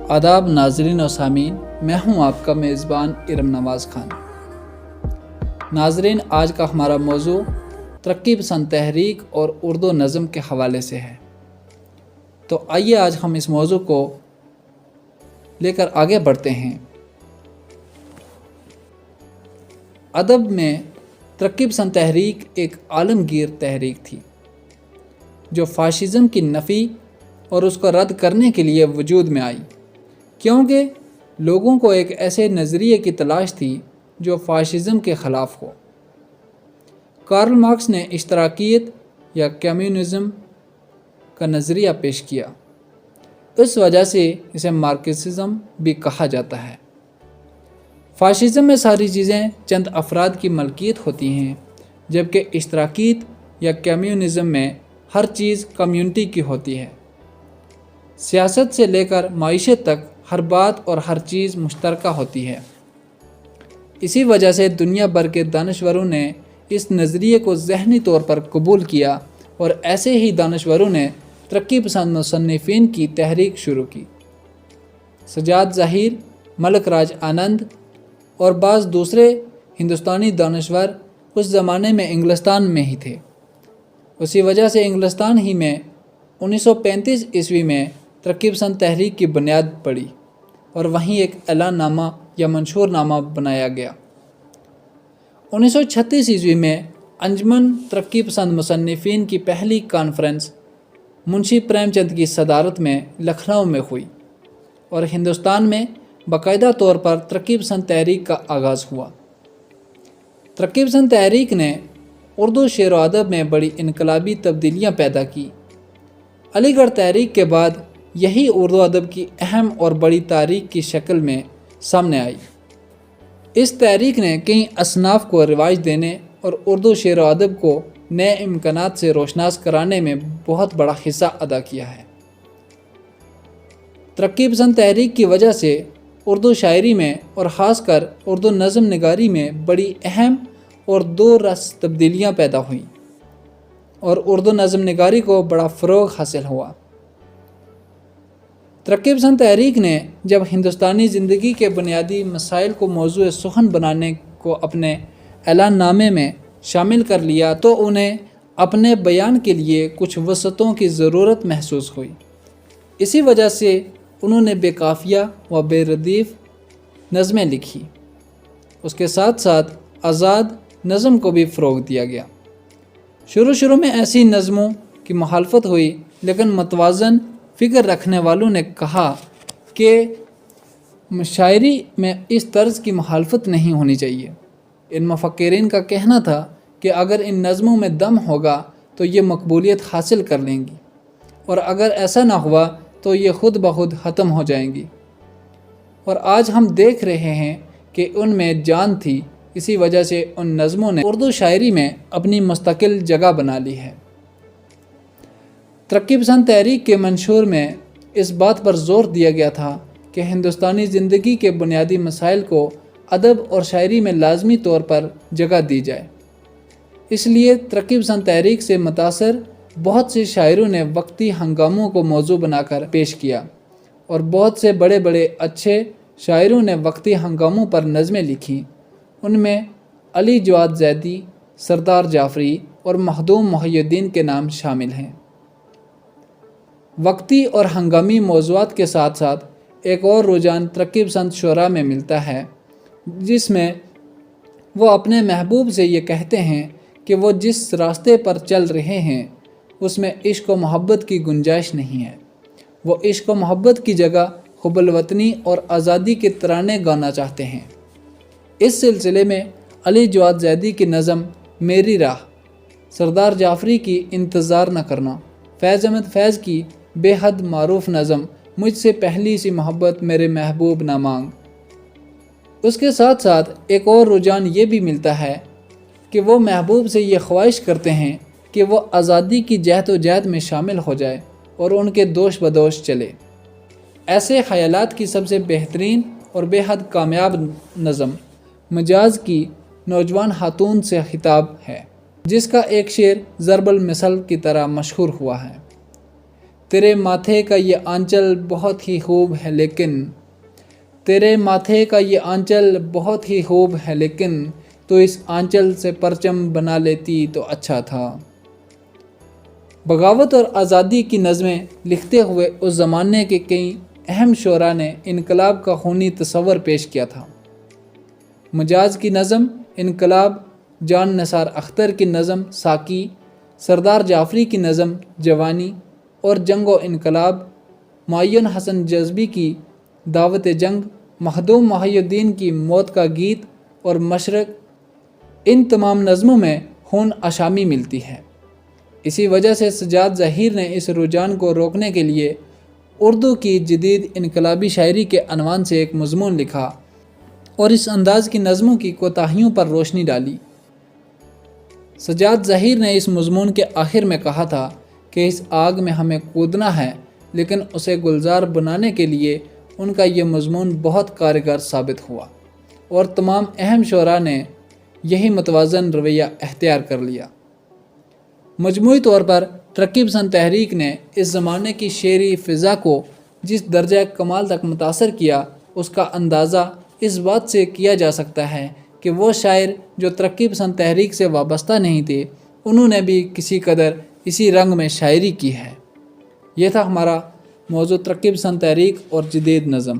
आदाब नाजरीन और सामीन, मैं हूं आपका मेज़बान इरम नवाज़ खान। नाजरीन, आज का हमारा मौजू तरक्की पसंद तहरीक और उर्दू नज़म के हवाले से है। तो आइए आज हम इस मौजू को लेकर आगे बढ़ते हैं। अदब में तरक्की पसंद तहरीक एक आलमगीर तहरीक थी जो फ़ाशिज़म की नफ़ी और उसको रद्द करने के लिए वजूद में आई, क्योंकि लोगों को एक ऐसे नज़रिए की तलाश थी जो फ़ाशिज़म के ख़िलाफ़ हो। कार्ल मार्क्स ने इश्तराकियत या कम्युनिज़म का नज़रिया पेश किया। इस वजह से इसे मार्क्सिज़म भी कहा जाता है। फ़ाशिज़म में सारी चीज़ें चंद अफराद की मलकियत होती हैं, जबकि इश्तराकियत या कम्युनिज़म में हर चीज़ कम्युनिटी की होती है। सियासत से लेकर माइशत तक हर बात और हर चीज़ मुश्तरका होती है। इसी वजह से दुनिया भर के दानश्वरों ने इस नज़रिए को ज़हनी तौर पर कबूल किया और ऐसे ही दानश्वरों ने तरक्की पसंद मुसन्निफ़ीन की तहरीक शुरू की। सजाद ज़हीर, मलिक राज आनंद और बाज़ दूसरे हिंदुस्तानी दानश्वर उस ज़माने में इंग्लिस्तान में ही थे। उसी वजह से इंग्लिस्तान ही में 1935 ईस्वी में तरक्की पसंद तहरीक की बुनियाद पड़ी और वहीं एक ऐलाननामा या मंशूरनामा बनाया गया। 1936 ईस्वी में अंजुमन तरक्की पसंद मुसन्निफ़ीन की पहली कॉन्फ्रेंस मुंशी प्रेमचंद की सदारत में लखनऊ में हुई और हिंदुस्तान में बाकायदा तौर पर तरक्की पसंद तहरीक का आगाज़ हुआ। तरक्की पसंद तहरीक ने उर्दू शेर व अदब में बड़ी इनकलाबी तब्दीलियाँ पैदा की। अलीगढ़ तहरीक के बाद यही उर्दू अदब की अहम और बड़ी तारीख की शक्ल में सामने आई। इस तहरीक ने कई असनाफ़ को रिवाज देने और उर्दू शेर व अदब को नए इम्कानात से रोशनास कराने में बहुत बड़ा हिस्सा अदा किया है। तरक्की पसंद तहरीक की वजह से उर्दू शायरी में और ख़ासकर उर्दू नज़म निगारी में बड़ी अहम और दो रस तब्दीलियाँ पैदा हुईं और उर्दू नज़म निगारी को बड़ा फ़रोग़ हासिल हुआ। तरक्की पसंद तहरीक ने जब हिंदुस्तानी ज़िंदगी के बुनियादी मसाइल को मौज़ूए सुखन बनाने को अपने ऐलाननामे में शामिल कर लिया तो उन्हें अपने बयान के लिए कुछ वसतों की ज़रूरत महसूस हुई। इसी वजह से उन्होंने बेकाफ़िया व बेरदीफ़ नज़में लिखी। उसके साथ साथ आज़ाद नज़म को भी फ़रोग़ दिया गया। शुरू में ऐसी नज़मों की मुखालफत हुई, लेकिन मतवाज़न फ़िक्र रखने वालों ने कहा कि शायरी में इस तर्ज़ की मुखालफत नहीं होनी चाहिए। इन मुफ़क्किरीन का कहना था कि अगर इन नज़मों में दम होगा तो ये मकबूलियत हासिल कर लेंगी और अगर ऐसा ना हुआ तो ये ख़ुद ब खुद ख़त्म हो जाएंगी। और आज हम देख रहे हैं कि उनमें जान थी। इसी वजह से उन नज़मों ने उर्दू शायरी में अपनी मुस्तकिल जगह बना ली है। तरक्की पसंद तहरीक के मंशूर में इस बात पर ज़ोर दिया गया था कि हिंदुस्तानी ज़िंदगी के बुनियादी मसाइल को अदब और शायरी में लाजमी तौर पर जगह दी जाए। इसलिए तरक्की पसंद तहरीक से मुतासर बहुत से शायरों ने वक्ती हंगामों को मौजू बनाकर पेश किया और बहुत से बड़े बड़े अच्छे शायरों ने वक्ती हंगामों पर नज़में लिखी। उनमें अली जवाद ज़ैदी, सरदार जाफ़री और मखदूम मुहियुद्दीन के नाम शामिल हैं। वक्ती और हंगामी मौज़ूआत के साथ साथ एक और रुझान तरक्की पसंद शुरा में मिलता है, जिसमें वो अपने महबूब से ये कहते हैं कि वो जिस रास्ते पर चल रहे हैं उसमें इश्क व मोहब्बत की गुंजाइश नहीं है। वो इश्क व मोहब्बत की जगह हुब्बुल वतनी और आज़ादी के तराने गाना चाहते हैं। इस सिलसिले में अली जवाद ज़ैदी की नज़म मेरी राह, सरदार जाफ़री की इंतज़ार न करना, फैज़ अहमद फैज़ की बेहद मारूफ़ नज़म मुझसे पहली सी मोहब्बत मेरे महबूब ना मांग। उसके साथ साथ एक और रुझान ये भी मिलता है कि वो महबूब से ये ख्वाहिश करते हैं कि वो आज़ादी की जहद में शामिल हो जाए और उनके दोष बदोश चले। ऐसे ख़यालात की सबसे बेहतरीन और बेहद कामयाब नज़म मजाज की नौजवान खातून से खिताब है, जिसका एक शेर ज़रबल मिसल की तरह मशहूर हुआ है تیرے ماتھے کا یہ آنچل بہت ہی خوب ہے لیکن تیرے ماتھے کا یہ آنچل بہت ہی خوب ہے لیکن تو اس آنچل سے پرچم بنا لیتی تو اچھا تھا۔ بغاوت اور آزادی کی نظمیں لکھتے ہوئے اس زمانے کے کئی اہم شعراء نے انقلاب کا خونی تصور پیش کیا تھا۔ مجاز کی نظم انقلاب، جان نثار اختر کی نظم ساقی، سردار جعفری کی نظم جوانی اور جنگ و انقلاب، معین حسن جذبی کی دعوت جنگ، مخدوم محی الدین کی موت کا گیت اور مشرق، ان تمام نظموں میں خون آشامی ملتی ہے۔ اسی وجہ سے سجاد ظہیر نے اس رجحان کو روکنے کے لیے اردو کی جدید انقلابی شاعری کے عنوان سے ایک مضمون لکھا اور اس انداز کی نظموں کی کوتاہیوں پر روشنی ڈالی۔ سجاد ظہیر نے اس مضمون کے آخر میں کہا تھا کہ اس آگ میں ہمیں کودنا ہے، لیکن اسے گلزار بنانے کے لیے ان کا یہ مضمون بہت کارگر ثابت ہوا اور تمام اہم شعراء نے یہی متوازن رویہ اختیار کر لیا۔ مجموعی طور پر ترقی پسند تحریک نے اس زمانے کی شعری فضا کو جس درجہ کمال تک متاثر کیا، اس کا اندازہ اس بات سے کیا جا سکتا ہے کہ وہ شاعر جو ترقی پسند تحریک سے وابستہ نہیں تھے، انہوں نے بھی کسی قدر اسی رنگ میں شاعری کی ہے۔ یہ تھا ہمارا موضوع ترقی پسند تحریک اور جدید نظم۔